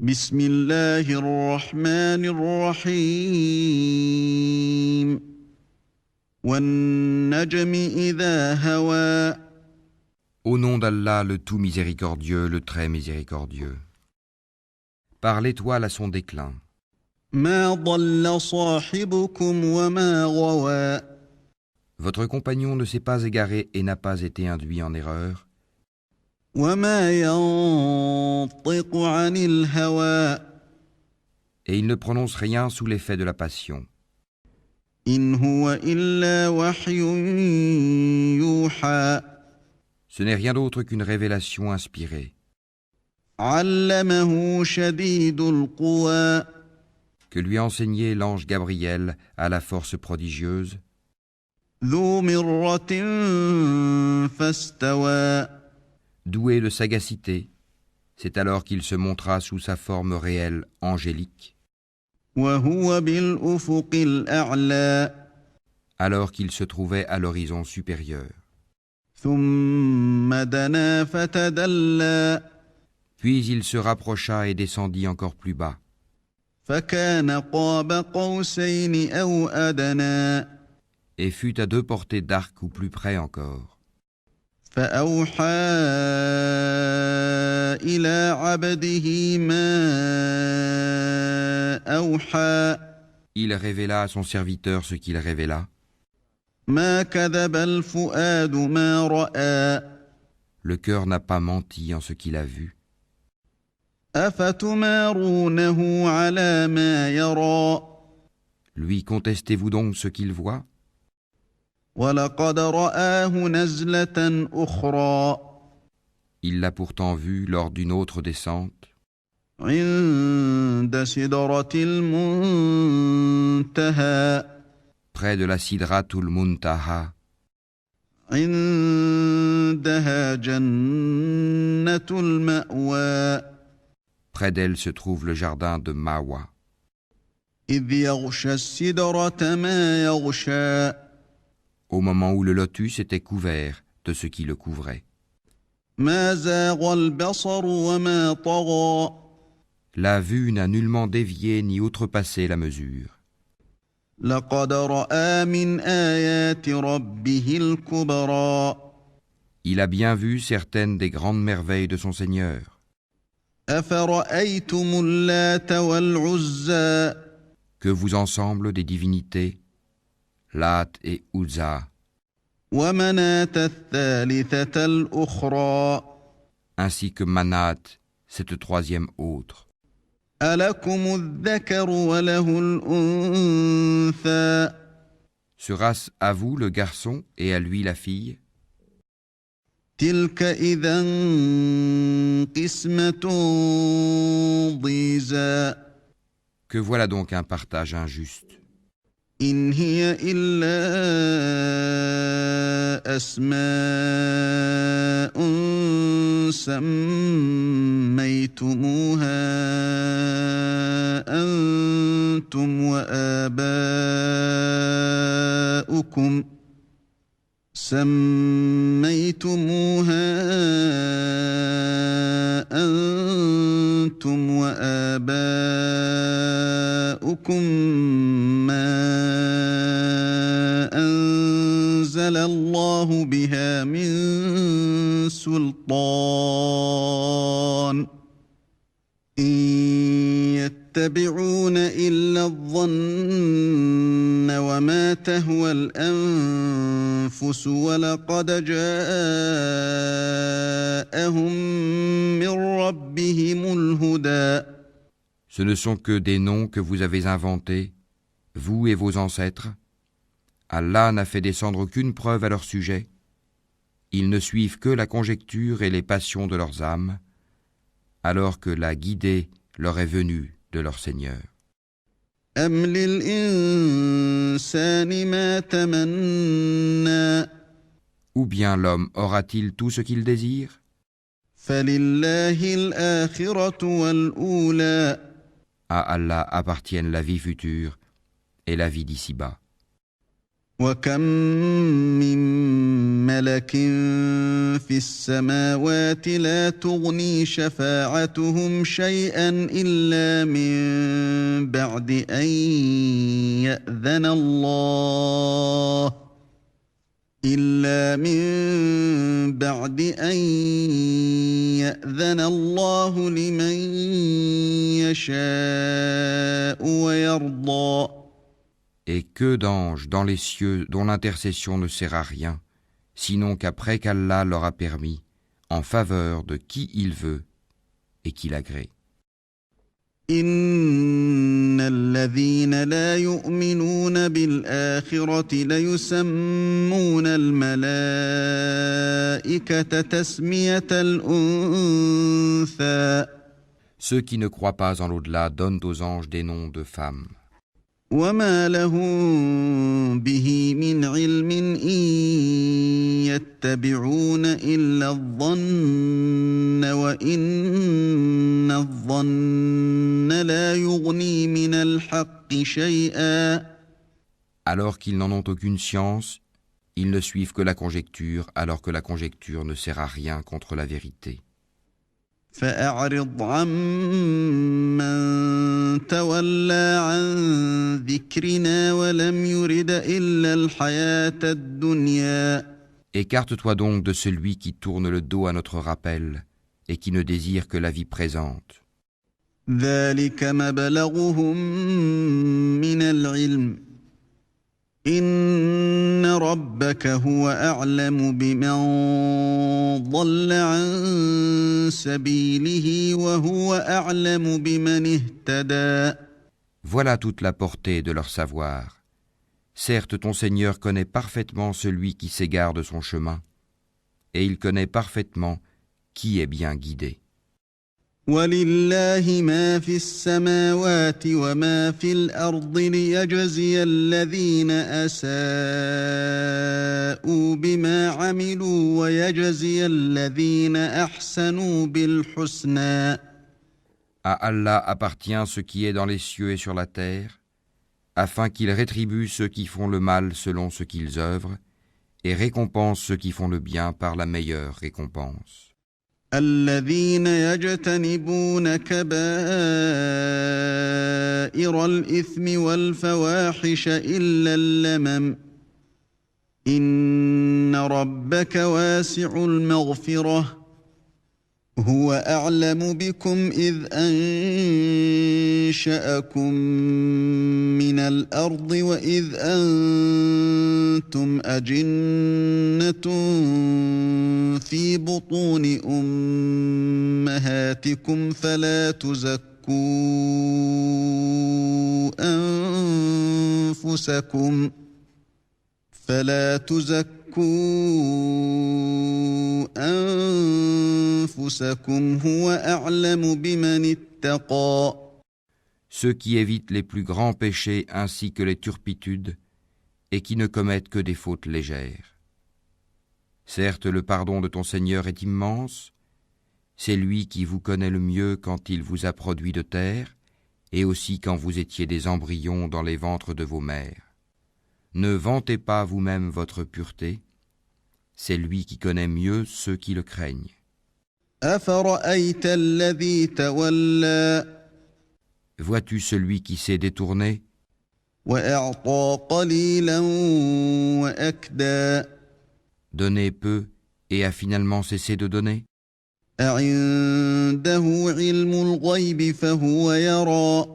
بسم الله الرحمن الرحيم والنجم إذا هوى Au nom d'Allah, le tout miséricordieux, le très miséricordieux. Par l'étoile à son déclin. ما ضل صاحبكم وما غوى Votre compagnon ne s'est pas égaré et n'a pas été induit en erreur. وما ينطق عن الهوى Et il ne prononce rien sous l'effet de la passion. إن هو إلا وحي يوحى Ce n'est rien d'autre qu'une révélation inspirée, علمه شديد القوى que lui a enseigné l'ange Gabriel à la force prodigieuse, ذو مرة فاستوى doué de sagacité. C'est alors qu'il se montra sous sa forme réelle angélique, وهو بالأفق الأعلى alors qu'il se trouvait à l'horizon supérieur. ثم دنا فتدلى Puis il se rapprocha et descendit encore plus bas. فكان قاب قوسين أو أدنى Et fut à 2 portées d'arc ou plus près encore. فأوحى إلى عبده ما أوحى Il révéla à son serviteur ce qu'il révéla. ما كذب الفؤاد ما رأى Le cœur n'a pas menti en ce qu'il a vu. أفتمارونه على ما يرى Lui contestez-vous donc ce qu'il voit? ولقد رآه نزلة أخرى Il l'a pourtant vu lors d'une autre descente, عند سدرة المنتهى près de la Sidratul Muntaha. عندها جنة المأوى Près d'elle se trouve le jardin de Mawa. إذ يغشى السدرة ما يغشى Au moment où le lotus était couvert de ce qui le couvrait. ما زاغ البصر وما طغى La vue n'a nullement dévié ni outrepassé la mesure. لقد رأى من آيات ربه الكبرى Il a bien vu certaines des grandes merveilles de son Seigneur. أفرأيتم اللات والعزى Que vous ensemble des divinités, Lat et Uzza, ومناة الثالثة الأخرى ainsi que Manat, cette troisième autre. ألكم الذكر وله الأنثى Sera-ce à vous le garçon et à lui la fille? تلك إذا قسمة ضيزى Que voilà donc un partage injuste. إن هي إلا أسماء سميتموها أنتم وآباؤكم ما أنزل الله بها من سلطان إن يتبعون إلا الظن وما تهوى الأنفس ولقد جاءهم من ربهم الهدى Ce ne sont que des noms que vous avez inventés, vous et vos ancêtres. Allah n'a fait descendre aucune preuve à leur sujet. Ils ne suivent que la conjecture et les passions de leurs âmes, alors que la guidée leur est venue de leur Seigneur. أم للإنسان ما تمنى Ou bien l'homme aura-t-il tout ce qu'il désire? فلله الآخرة والأولى À Allah appartiennent la vie future et la vie d'ici-bas. وكم من ملك في السماوات لا تغني شفاعتهم شيئا إلا من بعد أن يأذن الله لمن يشاء ويرضى. Et que d'anges dans les cieux dont l'intercession ne sert à rien, sinon qu'après qu'Allah leur a permis, en faveur de qui il veut et qu'il agrée. إن الذين لا يؤمنون بالآخرة ليسمون الملائكة تسمية الأنثى. Ceux qui ne croient pas en l'au-delà donnent aux anges des noms de femmes. وما لهم به من علم إن يتبعون إلا الظن وإن الظن لا يغني من الحق شيئا. Alors qu'ils n'en ont aucune science, ils ne suivent que la conjecture, alors que la conjecture ne sert à rien contre la vérité. فأعرض عمن تولى عن ذكرنا ولم يرد إلا الحياة الدنيا. Écarte-toi donc de celui qui tourne le dos à notre rappel et qui ne désire que la vie présente. ذلك مبلغهم من العلم إن ربك هو أعلم بمن ضل عن سبيله وهو أعلم بمن اهتدى. Voilà toute la portée de leur savoir. Certes, ton Seigneur connaît parfaitement celui qui s'égare de son chemin, et il connaît parfaitement qui est bien guidé. ولله ما في السماوات وما في الأرض ليجزي الذين أساءوا بما عملوا ويجزي الذين أحسنوا بالحسنى. À Allah appartient ce qui est dans les cieux et sur la terre, afin qu'il rétribue ceux qui font le mal selon ce qu'ils œuvrent, et récompense ceux qui font le bien par la meilleure récompense. الذين يجتنبون كبائر الإثم والفواحش إلا اللمم إن ربك واسع المغفرة هو أعلم بكم إذ أنشأكم من الأرض وإذ أنتم أجنة في بطون أمهاتكم فلا تزكوا أنفسكم هو أعلم بمن اتقى. Ceux qui évitent les plus grands péchés ainsi que les turpitudes et qui ne commettent que des fautes légères. Certes, le pardon de ton Seigneur est immense, c'est lui qui vous connaît le mieux quand il vous a produit de terre et aussi quand vous étiez des embryons dans les ventres de vos mères. Ne vantez pas vous-même votre pureté, c'est lui qui connaît mieux ceux qui le craignent. أفرأيت الذي تولى Vois-tu celui qui s'est détourné وأعطى قليلا وأكدى donné peu et a finalement cessé de donner? أعنده علم الغيب فهو يرى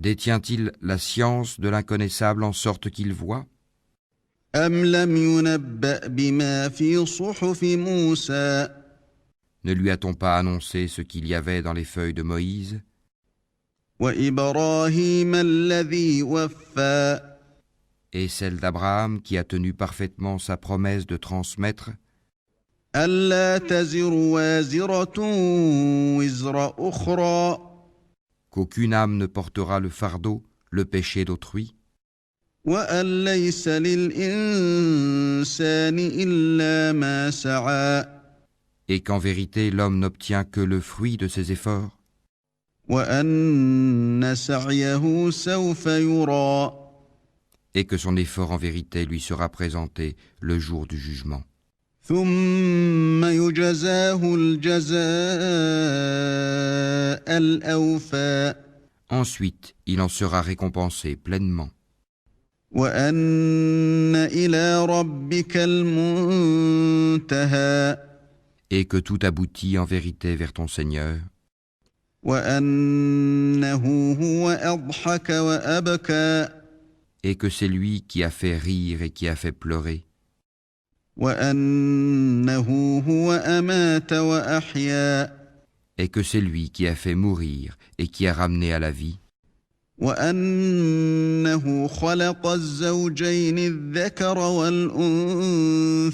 Détient-il la science de l'inconnaissable en sorte qu'il voit? أم لم ينبأ بما في صحف موسى Ne lui a-t-on pas annoncé ce qu'il y avait dans les feuilles de Moïse وإبراهيم الذي وفى et celle d'Abraham qui a tenu parfaitement sa promesse de transmettre? ألا تزر وازرة وزر أخرى Qu'aucune âme ne portera le fardeau, le péché d'autrui, وأن ليس للإنسان إلا ما سعى et qu'en vérité l'homme n'obtient que le fruit de ses efforts, وأن سعيه سوف يرى et que son effort en vérité lui sera présenté le jour du jugement. ثم يجزاه الجزاء الأوفى Ensuite, il en sera récompensé pleinement. وأن إلى ربك المنتهى Et que tout aboutit en vérité vers ton Seigneur, وأنه هو أضحك وأبكى et que c'est lui qui a fait rire et qui a fait pleurer, وأنه هو أمات وأحيا et que c'est lui qui a fait mourir et qui a ramené à la vie, وأنه خلق الزوجين الذكر والأنثى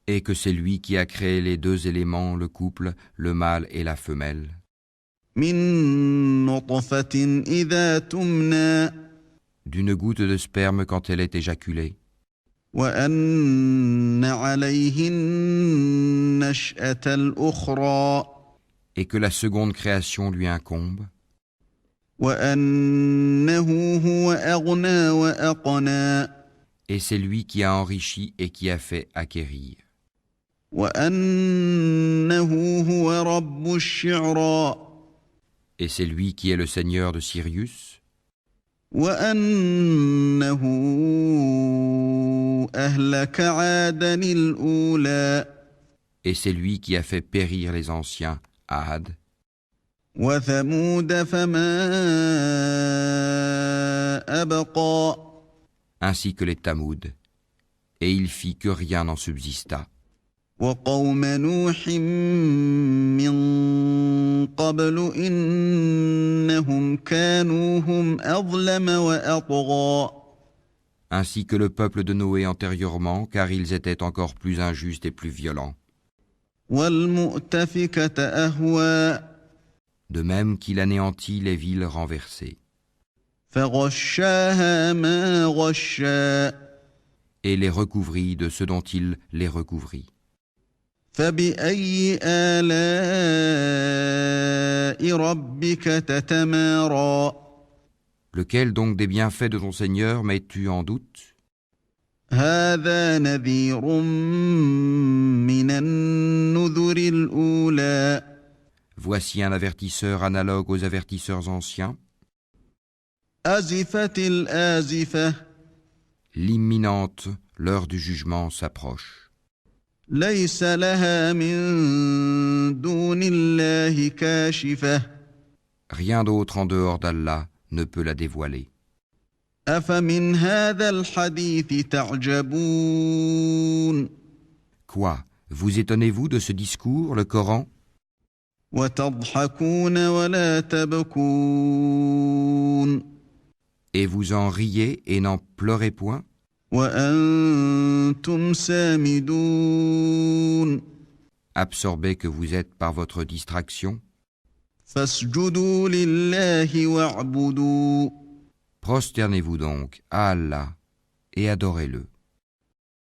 et que c'est lui qui a créé les deux éléments, le couple, le mâle et la femelle, من نطفة إذا تمنى d'une goutte de sperme quand elle est éjaculée, وأن عليه النشأة الأخرى et que la seconde création lui incombe, وأنه هو أغنى وأقنى et c'est lui qui a enrichi et qui a fait acquérir, وأنه هو رب الشعرى et c'est lui qui est le Seigneur de Sirius, وأنه أهلك عادا الأولى et c'est lui qui a fait périr les anciens, Ad, وثمود فما أبقى ainsi que les Tamouds, et il fit que rien n'en subsista, وقوم نوح من قبل إنهم كانوا هم أظلم وأطغى ainsi que le peuple de Noé antérieurement, car ils étaient encore plus injustes et plus violents, والمؤتفكة أهوى de même qu'il anéantit les villes renversées, فغشاها ما غشا et les recouvrit de ce dont il les recouvrit. فبأي آلاء ربك تتمارى Lequel donc des bienfaits de ton Seigneur mets-tu en doute? هذا نذير من النذر الأولى Voici un avertisseur analogue aux avertisseurs anciens. أزفت الآزفة L'imminente, l'heure du jugement s'approche. ليس لها من دون الله كاشفة Rien d'autre en dehors d'Allah ne peut la dévoiler. أفمن هذا الحديث تعجبون Quoi? Vous étonnez-vous de ce discours, le Coran? وتضحكون ولا تبكون Et vous en riez et n'en pleurez point? وأنتم سامدون Absorbés que vous êtes par votre distraction, فاسجدوا لله واعبدوا prosternez-vous donc à Allah et adorez-le.